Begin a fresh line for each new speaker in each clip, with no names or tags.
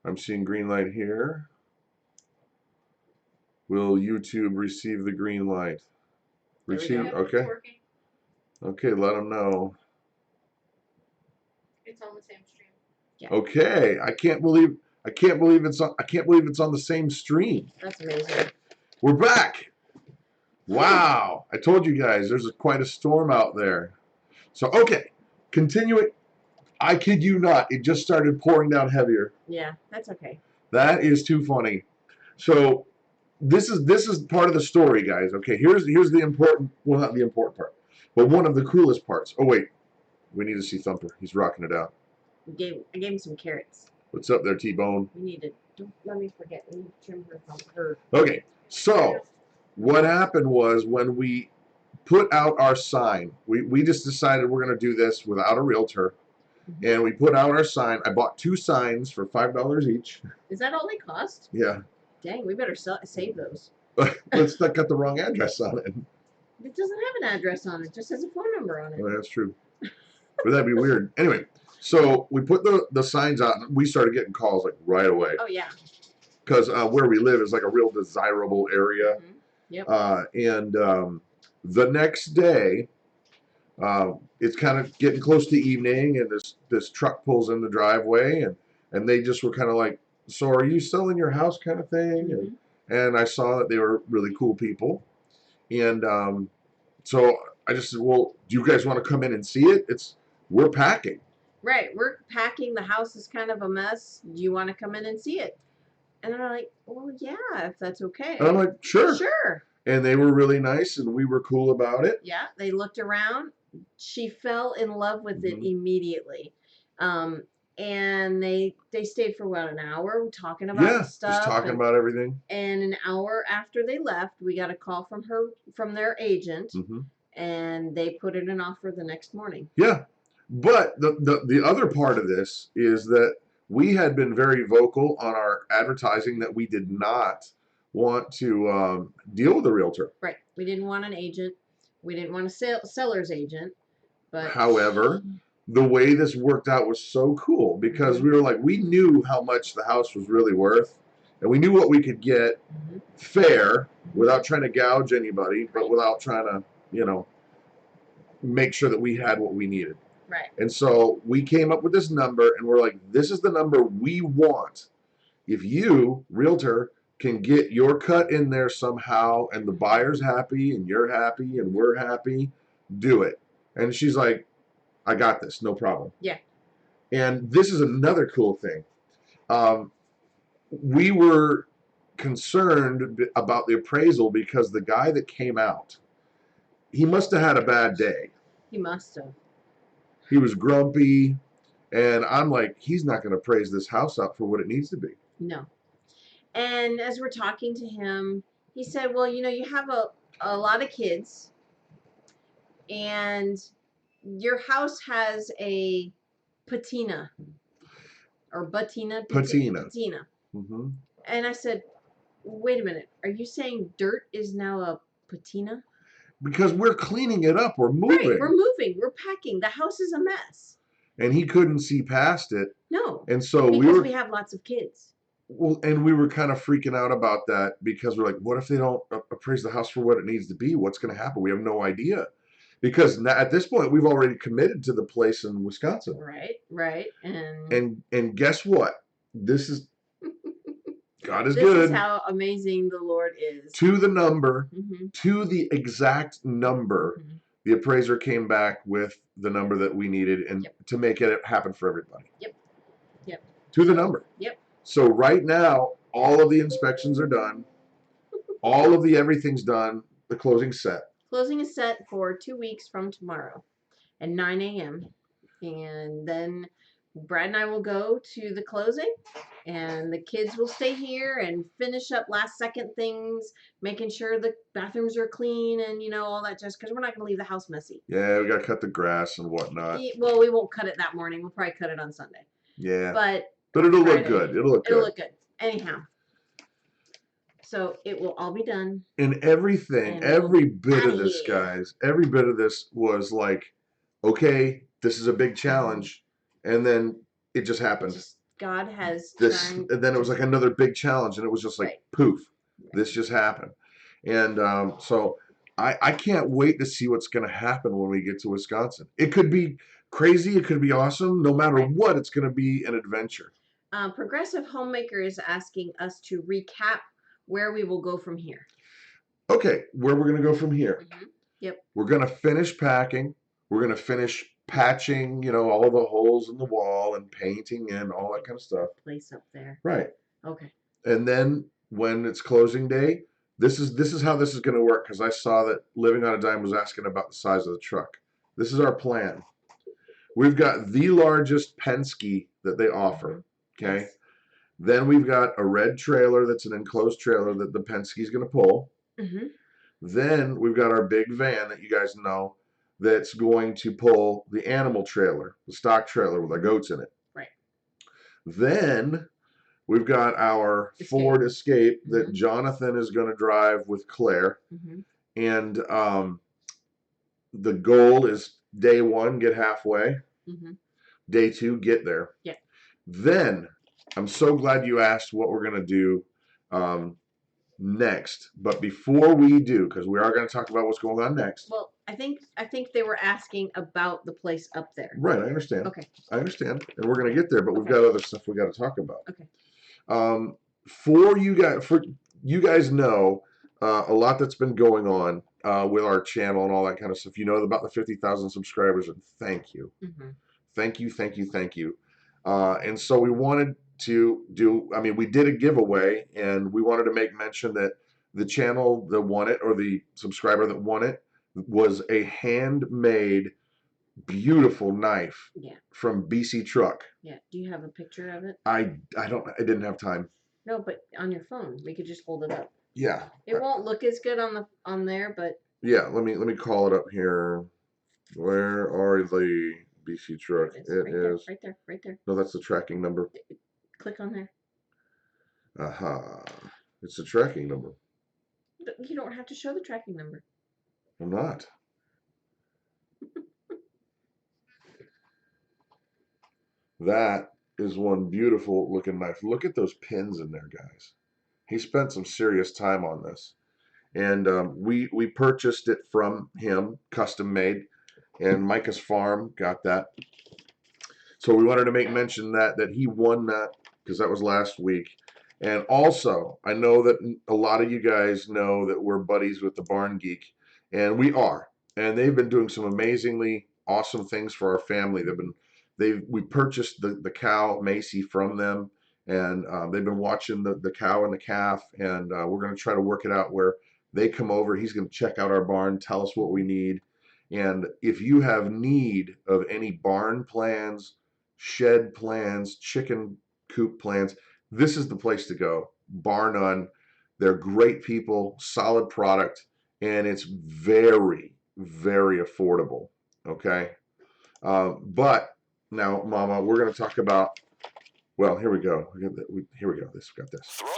I'm seeing green light here. Will YouTube receive the green light? Receive, okay. Okay, let them know.
It's on the same stream.
Yeah. Okay, I can't believe it's on the same stream.
That's amazing.
We're back. Wow, I told you guys there's quite a storm out there. So okay, continuing. I kid you not, it just started pouring down heavier.
Yeah, that's okay.
That is too funny. So this is part of the story, guys. Okay, here's the important, well, not the important part, but one of the coolest parts. Oh wait, we need to see Thumper. He's rocking it out.
I gave him some carrots.
What's up there, T-Bone?
We need to, don't let me forget, we need to trim her.
Okay, so what happened was when we put out our sign, we just decided we're going to do this without a realtor. And we put out our sign. I bought 2 signs for $5 each.
Is that all they cost?
Yeah.
Dang, we better save those.
It's got the wrong address on it.
It doesn't have an address on it. It just has a phone number on it.
Well, that's true. But that'd be weird. Anyway, so we put the signs out, and we started getting calls like right away.
Oh, yeah.
Because where we live is like a real desirable area.
Yep.
And the next day, it's kind of getting close to evening, and this truck pulls in the driveway, and they just were kind of like, so are you selling your house kind of thing? And I saw that they were really cool people. And so I just said, well, do you guys want to come in and see it? We're packing.
Right, we're packing. The house is kind of a mess. Do you want to come in and see it? And they're like, well, yeah, if that's okay.
And I'm like, sure.
Sure.
And they were really nice, and we were cool about it.
Yeah, they looked around. She fell in love with it immediately. And they stayed for about an hour talking about stuff.
Just talking about everything.
And an hour after they left, we got a call from their agent, and they put in an offer the next morning.
Yeah, but the other part of this is that we had been very vocal on our advertising that we did not want to deal with a realtor.
Right. We didn't want an agent. We didn't want a seller's agent. But
however, the way this worked out was so cool because we were like, we knew how much the house was really worth, and we knew what we could get fair without trying to gouge anybody, but without trying to, you know, make sure that we had what we needed.
Right.
And so we came up with this number, and we're like, this is the number we want. If you, realtor, can get your cut in there somehow, and the buyer's happy, and you're happy, and we're happy, do it. And she's like, I got this, no problem.
Yeah.
And this is another cool thing. We were concerned about the appraisal because the guy that came out, he must have had a bad day.
He must have.
He was grumpy, and I'm like, he's not going to praise this house up for what it needs to be.
No. And as we're talking to him, he said, well, you know, you have a lot of kids, and your house has a patina. Or patina. And I said, wait a minute, are you saying dirt is now a patina?
Because we're cleaning it up, we're moving.
Right, we're moving, we're packing. The house is a mess.
And he couldn't see past it.
No.
And so
we have lots of kids.
Well, and we were kind of freaking out about that because we're like, what if they don't appraise the house for what it needs to be? What's going to happen? We have no idea. Because now, at this point, we've already committed to the place in Wisconsin.
Right.
And guess what? This is, God is
this
good.
This is how amazing the Lord is.
To the number, to the exact number, the appraiser came back with the number that we needed and to make it happen for everybody.
Yep.
To the number.
Yep.
So right now, all of the inspections are done. All of the everything's done. The closing's set.
Closing is set for 2 weeks from tomorrow at 9 a.m. And then Brad and I will go to the closing, and the kids will stay here and finish up last second things, making sure the bathrooms are clean and, you know, all that, just because we're not going to leave the house messy.
Yeah, we got to cut the grass and whatnot.
Well, we won't cut it that morning. We'll probably cut it on Sunday.
Yeah.
But
it'll look good. It'll look good.
Anyhow. So it will all be done.
And everything, every bit of this, guys, every bit of this was like, okay, this is a big challenge. And then it just happened.
God has
this,
turned.
and then it was like another big challenge, and it was just like poof, this just happened. And so I can't wait to see what's going to happen when we get to Wisconsin. It could be crazy, it could be awesome. No matter what, it's going to be an adventure.
Progressive Homemaker is asking us to recap where we will go from here.
Okay, where we're going to go from here.
Yep.
We're going to finish packing. We're going to finish patching, all the holes in the wall and painting and all that kind of stuff.
Place up there.
Right.
Okay.
And then when it's closing day, this is how this is going to work, because I saw that Living on a Dime was asking about the size of the truck. This is our plan. We've got the largest Penske that they offer. Okay.
Yes.
Then we've got a red trailer that's an enclosed trailer that the Penske's going to pull. Then we've got our big van that you guys know that's going to pull the animal trailer, the stock trailer with our goats in it.
Right.
Then we've got our Ford Escape that Jonathan is going to drive with Claire. And the goal is day 1, get halfway. Day 2, get there.
Yeah.
Then I'm so glad you asked what we're going to do next. But before we do, because we are going to talk about what's going on next.
Well, I think they were asking about the place up there.
Right, I understand.
Okay.
I understand, and we're going to get there, but we've got other stuff we got to talk about.
Okay.
For you guys know a lot that's been going on with our channel and all that kind of stuff. You know about the 50,000 subscribers, and thank you. Thank you. And so we wanted to do, we did a giveaway, and we wanted to make mention that the channel that won it, or the subscriber that won it, was a handmade, beautiful knife from BC Truck.
Yeah. Do you have a picture of it?
I didn't have time.
No, but on your phone, we could just hold it up.
Yeah.
It won't look as good on there, but
yeah. Let me call it up here. Where are the BC Truck? It is
right there.
No, that's the tracking number.
Click on there.
Aha. It's the tracking number.
You don't have to show the tracking number.
I'm not. That is one beautiful looking knife. Look at those pins in there, guys. He spent some serious time on this. And we purchased it from him, custom made. And Micah's Farm got that. So we wanted to make mention that he won that, because that was last week. And also, I know that a lot of you guys know that we're buddies with the Barn Geek, and we are. And they've been doing some amazingly awesome things for our family. We purchased the cow Macy from them, and they've been watching the cow and the calf, and we're going to try to work it out where they come over. He's going to check out our barn, tell us what we need. And if you have need of any barn plans, shed plans, chicken coop plans, this is the place to go, bar none. They're great people, solid product, and it's very, very affordable. Okay. But now, Mama, we're going to talk about, well, here we go. Here we go. Got this.
Thrive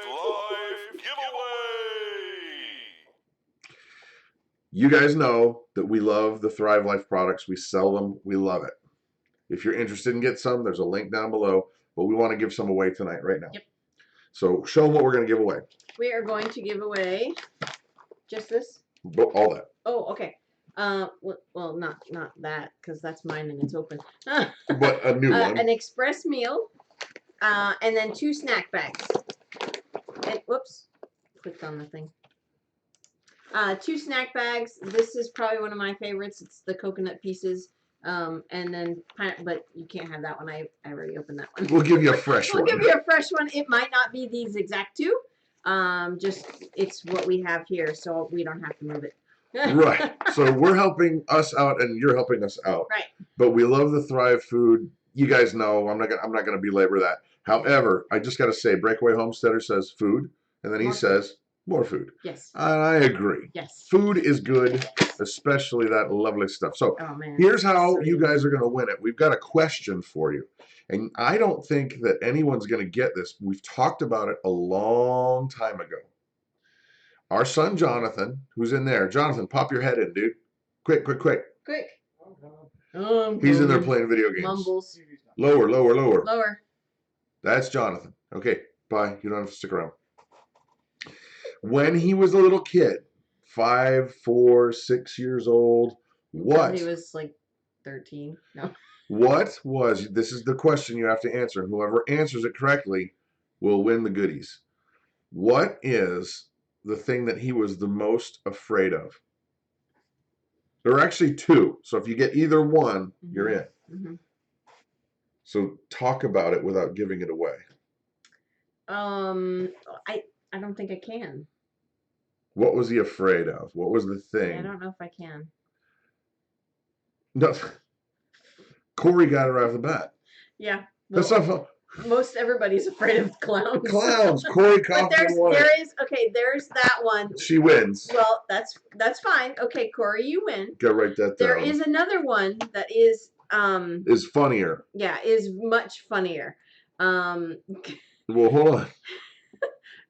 Life Giveaway!
You guys know that we love the Thrive Life products. We sell them. We love it. If you're interested in get some, there's a link down below. But we want to give some away tonight, right now.
Yep.
So show them what we're going to give away.
We are going to give away just this.
All that.
Oh, okay. Well, not that, because that's mine and it's open.
But a new one.
An express meal, and then 2 snack bags. And, whoops, clicked on the thing. 2 snack bags. This is probably one of my favorites. It's the coconut pieces. And then, but you can't have that one. I already opened that one.
We'll give you a fresh one.
We'll give you a fresh one. It might not be these exact 2. Just it's what we have here, so we don't have to move it.
Right. So we're helping us out, and you're helping us out.
Right.
But we love the Thrive food. You guys know I'm not gonna belabor that. However, I just got to say, Breakaway Homesteader says food, and then he says more food.
Yes.
And I agree.
Yes.
Food is good, especially that lovely stuff. So
man,
here's how you guys are going to win it. We've got a question for you. And I don't think that anyone's going to get this. We've talked about it a long time ago. Our son, Jonathan, who's in there. Jonathan, pop your head in, dude. Quick.
Quick.
He's in there playing video games.
Mumbles.
Lower.
Lower.
That's Jonathan. Okay, bye. You don't have to stick around. When he was a little kid, 5, 4, 6 years old, what?
He was like 13. No.
What was, this is the question you have to answer, and whoever answers it correctly will win the goodies. What is the thing that he was the most afraid of? There are actually two, so if you get either one, you're in.
Mm-hmm.
So talk about it without giving it away.
I don't think I can.
What was he afraid of? What was the thing?
I don't know if I can.
No. Corey got it right off the bat.
Yeah.
Well, that's not fun.
Most everybody's afraid of clowns.
Clowns. Corey Kaufman won.
There's that one.
She wins.
Well, that's fine. Okay, Corey, you win.
Go write that down.
There is another one that is
funnier.
Yeah, is much funnier.
Well, hold on.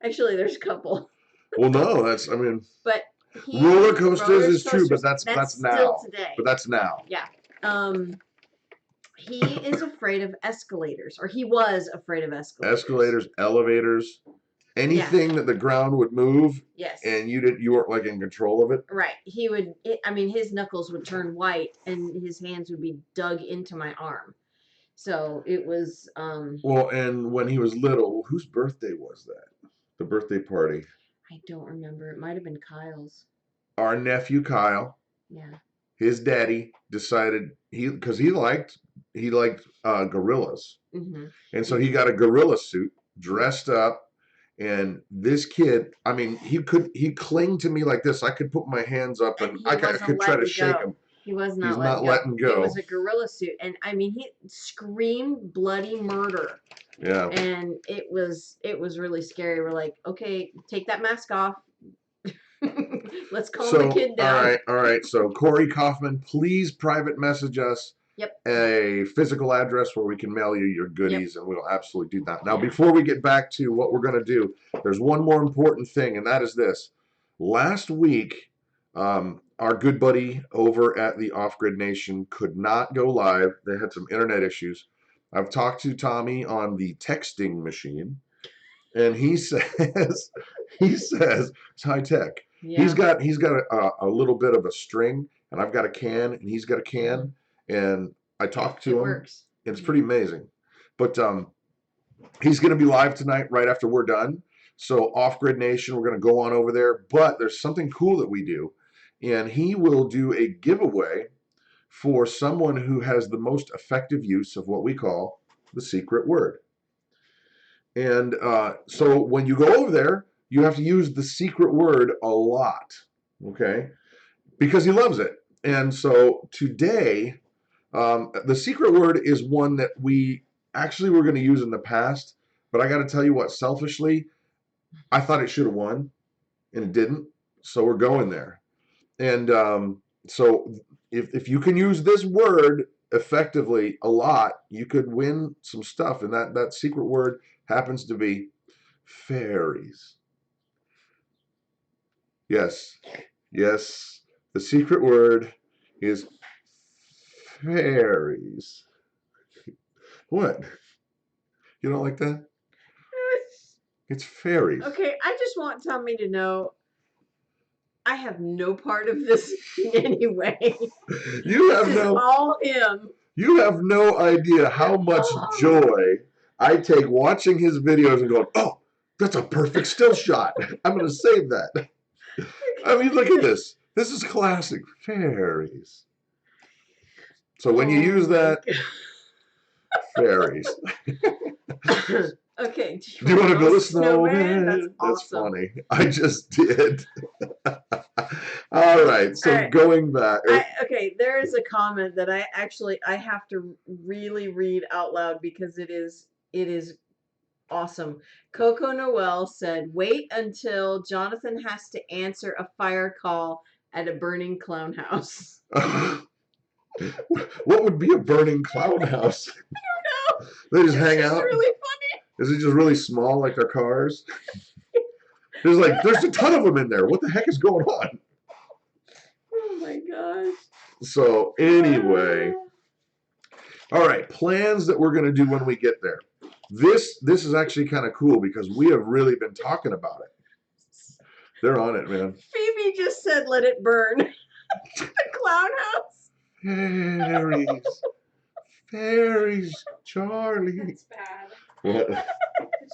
Actually, there's a couple.
Well, no, that's, I mean,
but
roller coasters is true, but that's now.
Still today.
But that's now.
Yeah. He is afraid of escalators, or he was afraid of escalators.
Escalators, elevators, anything that the ground would move.
Yes.
And you weren't like in control of it.
Right. He would. I mean, his knuckles would turn white, and his hands would be dug into my arm. So it was.
Well, and when he was little, whose birthday was that? The birthday party.
I don't remember. It might have been Kyle's.
Our nephew Kyle.
Yeah.
His daddy decided because he liked gorillas, and so he got a gorilla suit, dressed up, and this kid, I mean, he cling to me like this. I could put my hands up and I could try to shake him.
He was not.
He's not letting go.
It was a gorilla suit, and I mean, he screamed bloody murder.
Yeah.
And it was really scary. We're like, okay, take that mask off. Let's calm the kid down.
All right. So Corey Kaufman, please private message us.
Yep.
A physical address where we can mail you your goodies, and we'll absolutely do that. Now, before we get back to what we're going to do, there's one more important thing, and that is this. Last week, our good buddy over at the Off-Grid Nation could not go live. They had some internet issues. I've talked to Tommy on the texting machine, and he says it's high tech. Yeah. He's got a little bit of a string, and I've got a can, and he's got a can, and I talked to him.
Works.
It's pretty amazing. But he's going to be live tonight right after we're done. So Off-Grid Nation, we're going to go on over there. But there's something cool that we do, and he will do a giveaway for someone who has the most effective use of what we call the secret word. And so when you go over there, you have to use the secret word a lot, okay? Because he loves it. And so today, the secret word is one that we actually were going to use in the past, but I got to tell you what, selfishly, I thought it should have won, and it didn't. So we're going there. And so if you can use this word effectively a lot, you could win some stuff. And that secret word happens to be fairies. Yes. The secret word is fairies. What? You don't like that? It's fairies.
Okay, I just want Tommy to know I have no part of this in any way. This is all him.
You have no idea how much joy I take watching his videos and going, oh, that's a perfect still shot. I'm going to save that. I mean, look at this. This is classic fairies. So when you use that, fairies.
Okay.
Do you want to build a snowman?
That's awesome.
That's funny. I just did. All right. So going back.
Okay, there is a comment that I have to really read out loud because it is awesome. Coco Noel said, "Wait until Jonathan has to answer a fire call at a burning clown house."
What would be a burning clown house?
I don't know.
They just hang out.
It's really funny.
Is it just really small, like their cars? There's a ton of them in there. What the heck is going on?
Oh my gosh.
So anyway, all right, plans that we're going to do when we get there. This is actually kind of cool because we have really been talking about it. They're on it, man.
Phoebe just said, "Let it burn." The clown house.
Fairies, Charlie.
That's bad.
What?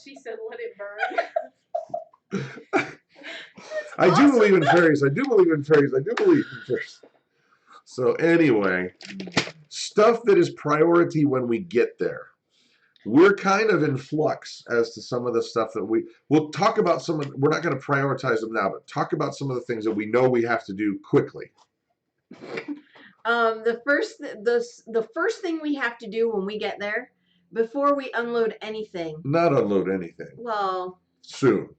She said, "Let it burn."
I do
awesome.
believe in fairies. I do believe in fairies. I do believe in fairies. So anyway, stuff that is priority when we get there. We're kind of in flux as to some of the stuff that we'll talk about. We're not going to prioritize them now, but talk about some of the things that we know we have to do quickly.
The first thing we have to do when we get there, before we unload anything.
Not unload anything.
Well.
Soon.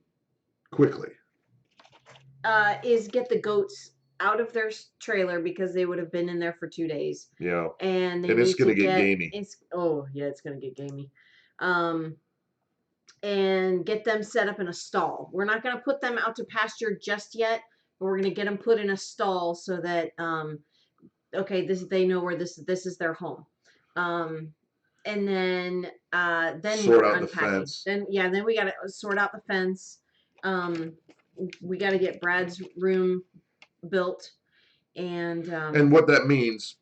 Quickly.
Is get the goats out of their trailer because they would have been in there for 2 days.
Yeah.
And
it's going to get gamey.
It's going to get gamey. And get them set up in a stall. We're not going to put them out to pasture just yet, but we're going to get them put in a stall so that they know where this is their home. And then
sort out the fence.
Then we got to sort out the fence. We got to get Brad's room built, and
what that means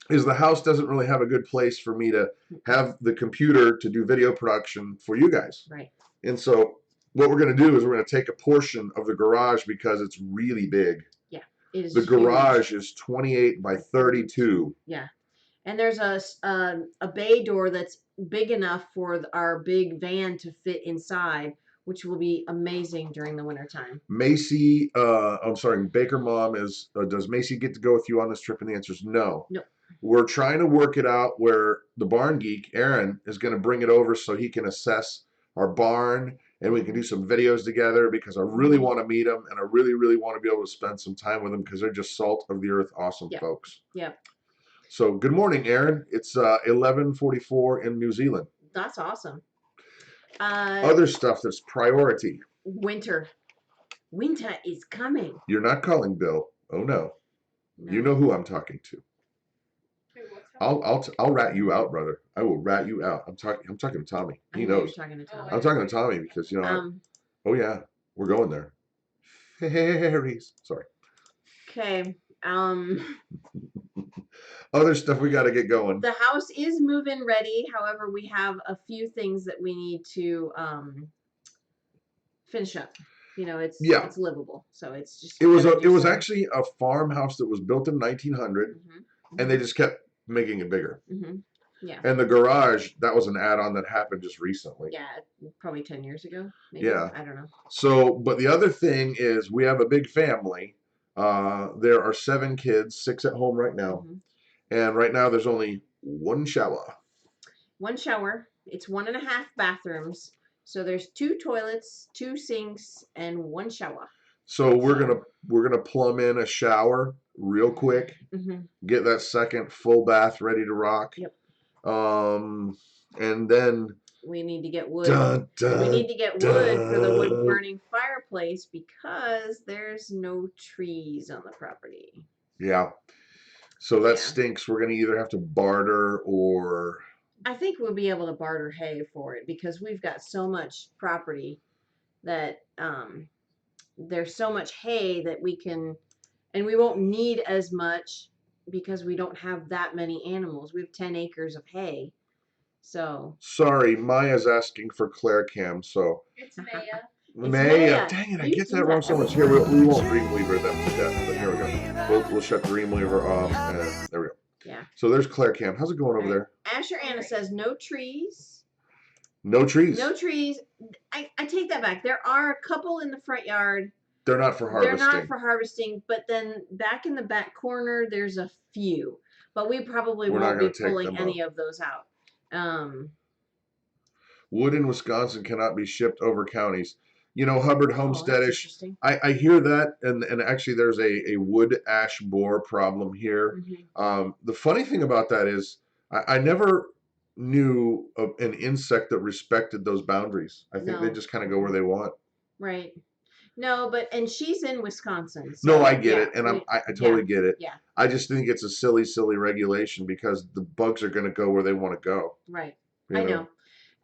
is the house doesn't really have a good place for me to have the computer to do video production for you guys.
Right.
And so what we're going to do is we're going to take a portion of the garage because it's really big.
Yeah, it is.
The garage is 28 by 32.
Yeah, and there's a bay door that's big enough for our big van to fit inside, which will be amazing during the wintertime.
Macy, Baker Mom does Macy get to go with you on this trip? And the answer is no.
No.
We're trying to work it out where the barn geek, Aaron, is going to bring it over so he can assess our barn and we can do some videos together because I really want to meet them and I really, really want to be able to spend some time with them because they're just salt of the earth awesome folks.
Yeah.
So good morning, Aaron. It's 11:44 in New Zealand.
That's awesome.
Other stuff that's priority.
Winter. Winter is coming.
You're not calling Bill. Oh no. You know who I'm talking to. I'll rat you out, brother. I will rat you out. I'm talking to Tommy. He knows.
You're talking to Tommy.
I'm talking to Tommy because oh yeah, we're going there. Fairies. Sorry.
Okay.
Other stuff we got to get going.
The house is move-in ready. However, we have a few things that we need to finish up. It's livable. So it's just. It
was actually a farmhouse that was built in 1900, and they just kept making it bigger.
Yeah.
And the garage, that was an add-on that happened just recently.
Yeah, probably 10 years ago. Maybe.
Yeah.
I don't know.
So, but the other thing is we have a big family. There are 7 kids, 6 at home right now. And right now there's only one shower.
One shower. It's 1.5 bathrooms. So there's 2 toilets, 2 sinks, and 1 shower.
So we're gonna plumb in a shower real quick. Get that second full bath ready to rock.
Yep.
And then
we need to get wood. We need to get wood for the wood burning fireplace because there's no trees on the property.
Yeah. So that stinks. We're going to either have to barter or...
I think we'll be able to barter hay for it because we've got so much property that there's so much hay that we can... And we won't need as much because we don't have that many animals. We have 10 acres of hay. So...
Sorry, Maya's asking for Claire Cam, so...
It's Maya.
Maya. Dang it, I get that wrong so much. Here, we won't Dreamweaver them to death, but here we go. We'll shut Dreamweaver off, and there we go.
Yeah.
So there's Claire Cam. How's it going over there?
Asher Anna says no trees.
No trees?
No trees. I take that back. There are a couple in the front yard.
They're not for harvesting.
They're not for harvesting, but then back in the back corner, there's a few. But we probably won't be pulling any of those out.
Wood in Wisconsin cannot be shipped over counties. Hubbard Homesteadish. I hear that, and actually there's a wood ash borer problem here. The funny thing about that is I never knew of an insect that respected those boundaries. I think they just kind of go where they want.
Right. No, and she's in Wisconsin.
So, no, I get it, and I totally get it.
Yeah.
I just think it's a silly regulation because the bugs are going to go where they want to go.
Right. I know.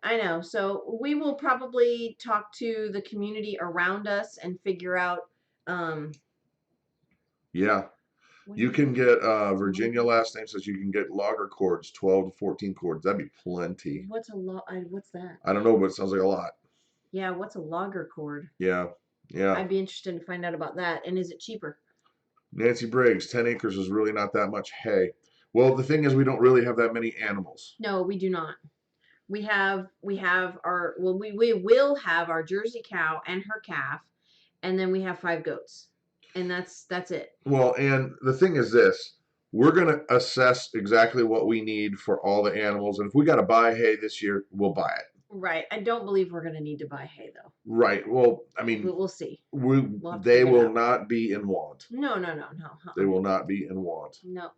I know. So we will probably talk to the community around us and figure out.
Yeah.
What
You
is
can
it?
get Virginia last name says you can get logger cords, 12 to 14 cords. That'd be plenty.
What's a What's that?
I don't know, but it sounds like a lot.
Yeah, what's a logger cord?
Yeah. Yeah.
I'd be interested to find out about that. And is it cheaper?
Nancy Briggs, 10 acres is really not that much hay. Well, the thing is, we don't really have that many animals.
No, we do not. We have our we will have our Jersey cow and her calf, and then we have 5 goats, and that's it.
Well, and the thing is this, we're going to assess exactly what we need for all the animals. And if we got to buy hay this year, we'll buy it.
Right. I don't believe we're going to need to buy hay though.
Right. Well, I mean,
We'll see.
They will not be in want.
No.
They will not be in want.
No.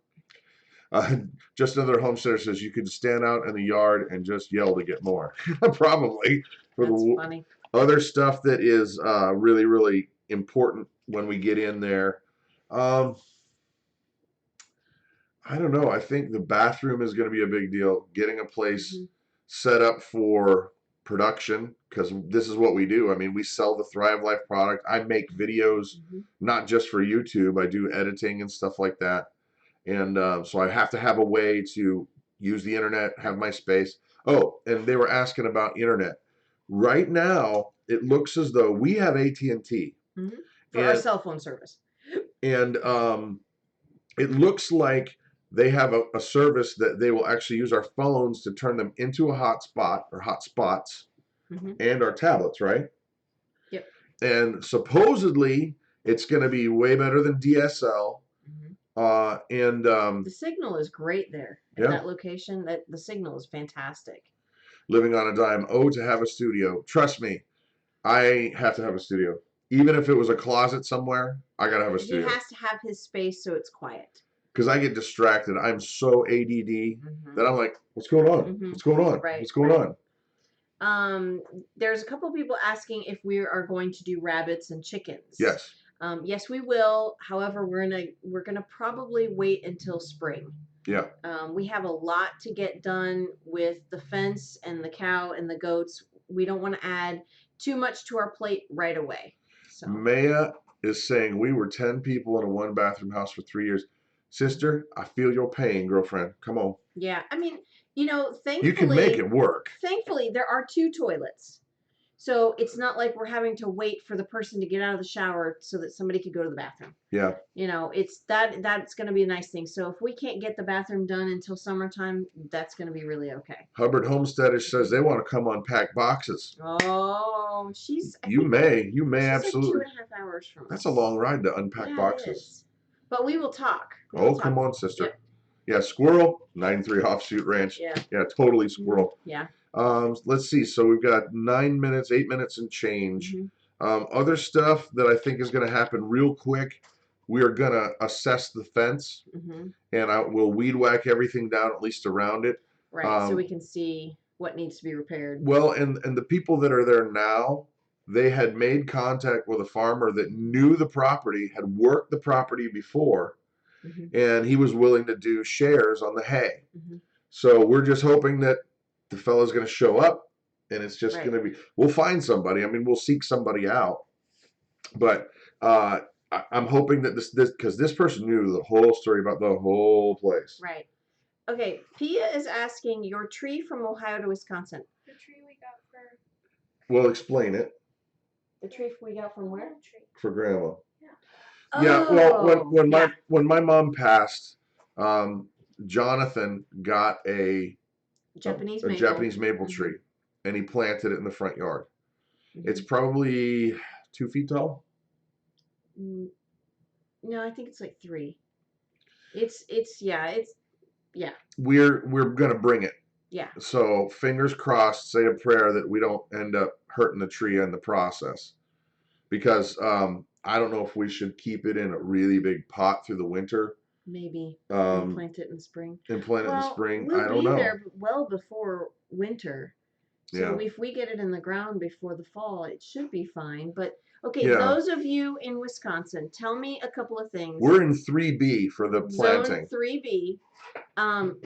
Just another homesteader says you could stand out in the yard and just yell to get more. Probably. For
That's
the
funny.
other stuff that is really, really important when we get in there. I don't know. I think the bathroom is going to be a big deal. Getting a place set up for production, because this is what we do. I mean, we sell the Thrive Life product. I make videos, not just for YouTube. I do editing and stuff like that. And so I have to have a way to use the internet, have my space. Oh, and they were asking about internet. Right now, it looks as though we have AT&T.
For our cell phone service.
And it looks like they have a service that they will actually use our phones to turn them into a hotspot or hotspots and our tablets, right?
Yep.
And supposedly it's going to be way better than DSL.
The signal is great there at that location. That the signal is fantastic.
Living on a dime. Oh, to have a studio. Trust me, I have to have a studio. Even if it was a closet somewhere, I gotta have a studio.
He has to have his space so it's quiet.
Because I get distracted. I'm so ADD that I'm like, what's going on? What's going on?
Right,
what's going
on? There's a couple of people asking if we are going to do rabbits and chickens.
Yes.
Yes, we will. However, we're gonna probably wait until spring.
Yeah.
We have a lot to get done with the fence and the cow and the goats. We don't want to add too much to our plate right away. So.
Maya is saying we were 10 people in a 1-bathroom house for 3 years. Sister, I feel your pain, girlfriend. Come on.
Yeah, I mean, thankfully
you can make it work.
Thankfully, there are 2 toilets. So it's not like we're having to wait for the person to get out of the shower so that somebody could go to the bathroom.
Yeah.
It's that's going to be a nice thing. So if we can't get the bathroom done until summertime, that's going to be really okay.
Hubbard Homesteader says they want to come unpack boxes.
Oh,
You may
Like
absolutely.
2.5 hours from us.
That's a long ride to unpack boxes.
It is. But we will talk.
Come on, sister. Yeah, squirrel, 93 Offshoot Ranch. Yeah, totally squirrel.
Yeah.
Let's see. So we've got 9 minutes, 8 minutes and change. Other stuff that I think is going to happen real quick. We are going to assess the fence, and we'll weed whack everything down at least around it.
Right, so we can see what needs to be repaired.
Well, and the people that are there now, they had made contact with a farmer that knew the property, had worked the property before, and he was willing to do shares on the hay. So we're just hoping that the fellow's going to show up, and it's just going to be, we'll find somebody. I mean, we'll seek somebody out. But I'm hoping that because this person knew the whole story about the whole place.
Right. Okay, Pia is asking, your tree from Ohio to Wisconsin.
The tree we got for...
Well, explain it.
The tree we got from where?
For Grandma.
Yeah.
Yeah, well, when my mom passed, Jonathan got a Japanese maple tree, and he planted it in the front yard. It's probably 2 feet tall.
No, I think it's like 3. It's
We're gonna bring it.
Yeah.
So fingers crossed. Say a prayer that we don't end up hurting the tree in the process, because I don't know if we should keep it in a really big pot through the winter.
Maybe plant it in the spring.
And plant it in the spring.
We'll
I don't know.
be there well before winter. So
Yeah.
if we get it in the ground before the fall, it should be fine. But okay, those of you in Wisconsin, tell me a couple of things.
We're in 3B for the planting.
Zone 3B.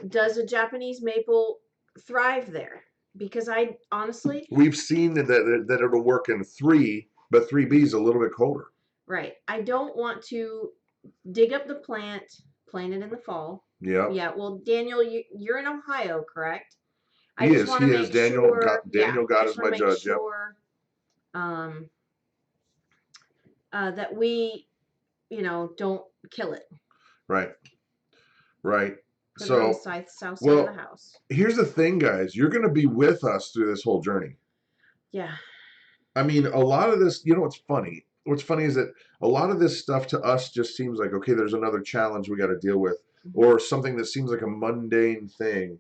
Does a Japanese maple thrive there? because I honestly,
We've seen that it'll work in 3, but 3B is a little bit colder.
right. I don't want to dig up the plant it in the fall.
Yeah.
Yeah. Well, Daniel, you're in Ohio, correct? I
He
just
is.
want to
He is.
make
Daniel
sure.
Daniel God is
just want
my
to make
judge. Yep.
sure that we, don't kill it.
Right. Right.
Put it on the
So,
south side of
well,
the house.
here's the thing, guys. You're going to be with us through this whole journey.
Yeah.
I mean, a lot of this, you know what's funny? What's funny is that a lot of this stuff to us just seems like, okay, there's another challenge we got to deal with, or something that seems like a mundane thing.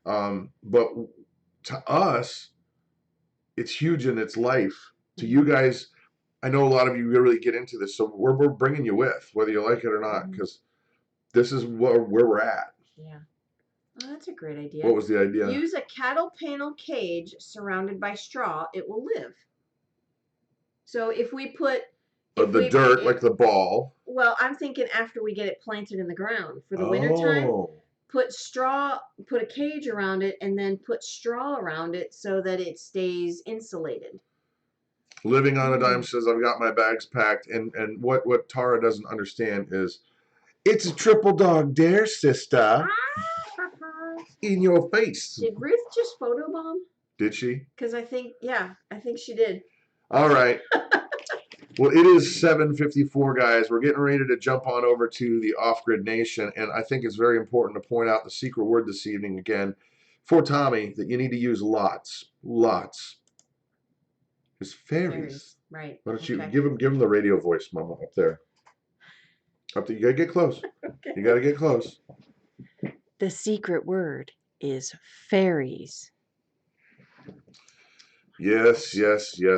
But to us, it's huge in its life. To you guys, I know a lot of you really get into this, so we're bringing you with, whether you like it or not, because this is where we're at.
Yeah. Oh, that's a great idea.
What was the idea?
Use a cattle panel cage surrounded by straw. It will live. So if we put
the dirt, like the ball.
Well, I'm thinking after we get it planted in the ground for the wintertime, put a cage around it, and then put straw around it so that it stays insulated.
Living on a Dime says, I've got my bags packed. And what Tara doesn't understand is, it's a triple dog dare, sister. In your face.
Did Ruth just photobomb?
Did she?
Because I think she did.
All right. Well, it is 7:54, guys. We're getting ready to jump on over to the Off-Grid Nation, and I think it's very important to point out the secret word this evening again for Tommy, that you need to use lots. It's fairies.
Right.
Why don't you give him the radio voice, Mama, up there. You gotta get close. Okay. You gotta get close.
The secret word is fairies.
Yes.
Oh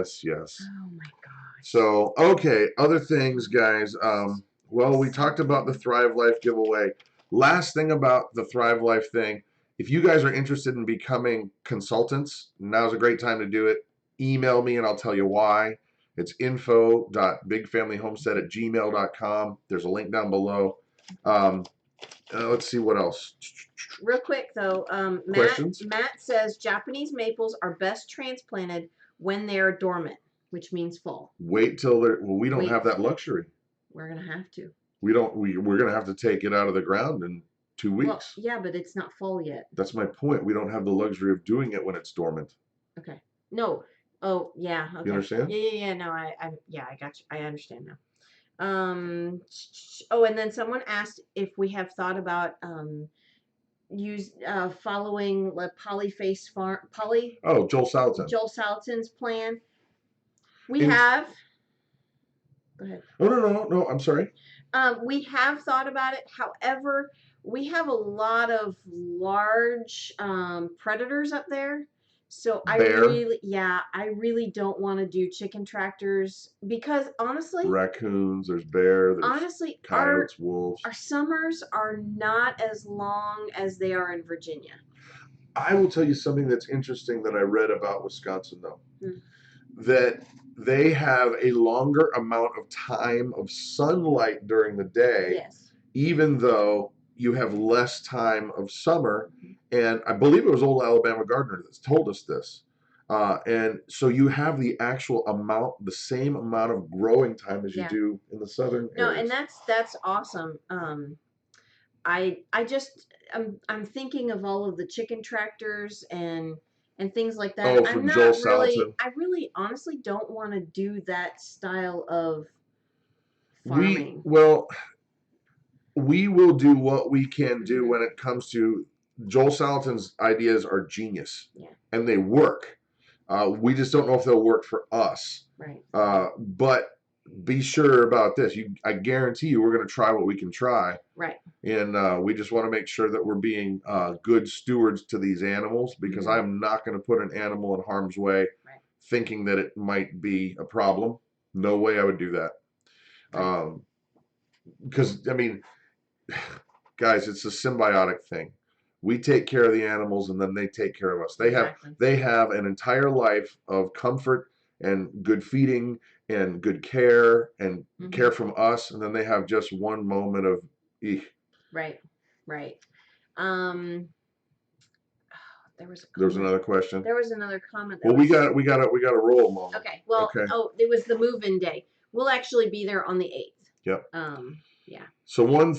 my gosh.
So, okay, other things, guys. Well, we talked about the Thrive Life giveaway. Last thing about the Thrive Life thing, if you guys are interested in becoming consultants, now's a great time to do it. Email me and I'll tell you why. It's info.bigfamilyhomestead@gmail.com. There's a link down below. Let's see what else.
Real quick though, Matt says Japanese maples are best transplanted when they are dormant, which means fall.
Wait till we don't have that luxury.
We're gonna have to.
We're gonna have to take it out of the ground in 2 weeks.
Well, yeah, but it's not fall yet.
That's my point. We don't have the luxury of doing it when it's dormant.
Okay. No. Oh yeah. Okay.
You understand?
Yeah. No, I got you. I understand now. Oh, and then someone asked if we have thought about following the Polyface Farm
Joel
Salatin's plan. We have. Go ahead.
No. I'm sorry.
We have thought about it. However, we have a lot of large predators up there. So I really don't want to do chicken tractors because honestly,
raccoons, there's bear, there's
honestly,
coyotes, wolves.
Our summers are not as long as they are in Virginia.
I will tell you something that's interesting that I read about Wisconsin though. That they have a longer amount of time of sunlight during the day.
Yes. Even
though you have less time of summer. And I believe it was old Alabama Gardener that told us this. And so you have the same amount of growing time as you do in the southern areas.
No, and that's awesome. I'm thinking of all of the chicken tractors and things like that.
Oh, from Joel Salatin.
I really honestly don't want to do that style of farming.
We will do what we can do when it comes to Joel Salatin's ideas are genius.
Yeah.
And they work. We just don't know if they'll work for us.
Right.
But be sure about this. I guarantee you we're going to try what we can try.
Right.
And we just want to make sure that we're being good stewards to these animals, because I'm not going to put an animal in harm's way thinking that it might be a problem. No way I would do that. Because, I mean, guys, it's a symbiotic thing. We take care of the animals and then they take care of us. They have an entire life of comfort and good feeding and good care and care from us, and then they have just one moment of
there was a
There was
comment.
another question.
There was another comment.
Well, we got to roll them all.
Okay. Well,
okay.
oh, it was the move-in day. We'll actually be there on the 8th.
Yep.
Yeah.
So one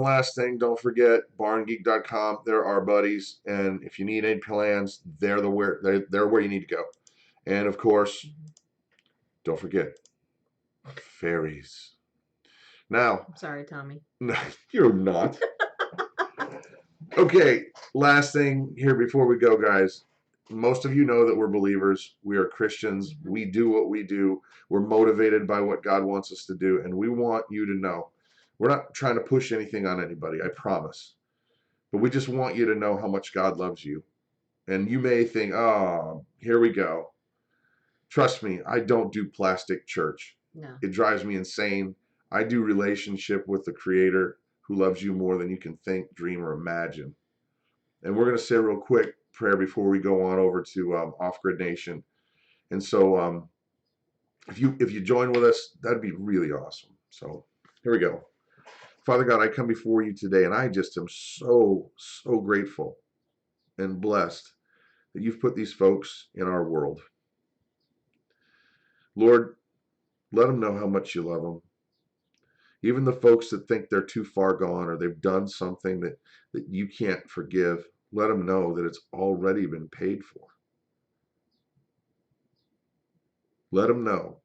last thing, don't forget barngeek.com. They're our buddies, and if you need any plans, they're where you need to go. And of course, don't forget fairies. Now,
I'm sorry, Tommy.
no, you're not. Okay, last thing here before we go, guys. Most of you know that we're believers. We are Christians. We do what we do. We're motivated by what God wants us to do, and we want you to know. We're not trying to push anything on anybody, I promise. But we just want you to know how much God loves you. And you may think, oh, here we go. Trust me, I don't do plastic church.
No.
It drives me insane. I do relationship with the Creator who loves you more than you can think, dream, or imagine. And we're going to say a real quick prayer before we go on over to Off Grid Nation. And so if you join with us, that'd be really awesome. So here we go. Father God, I come before you today, and I just am so grateful and blessed that you've put these folks in our world. Lord, let them know how much you love them. Even the folks that think they're too far gone or they've done something that you can't forgive, let them know that it's already been paid for. Let them know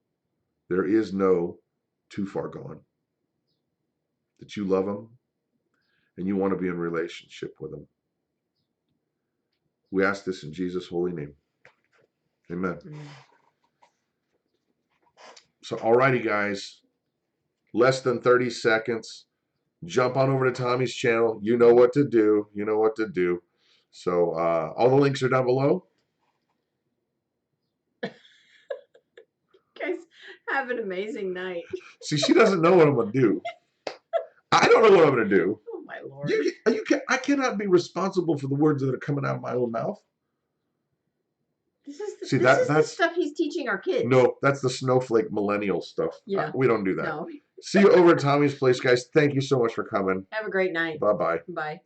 there is no too far gone. That you love them and you want to be in relationship with them. We ask this in Jesus' holy name. Amen. So, alrighty, guys. Less than 30 seconds. Jump on over to Tommy's channel. You know what to do. You know what to do. So, all the links are down below.
Guys, have an amazing night.
See, she doesn't know what I'm going to do. I don't know what I'm going to do.
Oh, my Lord.
I cannot be responsible for the words that are coming out of my own mouth.
This is
See,
the
that's
stuff he's teaching our kids.
No, that's the snowflake millennial stuff.
Yeah.
We don't do that.
No.
See you over at Tommy's place, guys. Thank you so much for coming.
Have a great night.
Bye-bye.
Bye.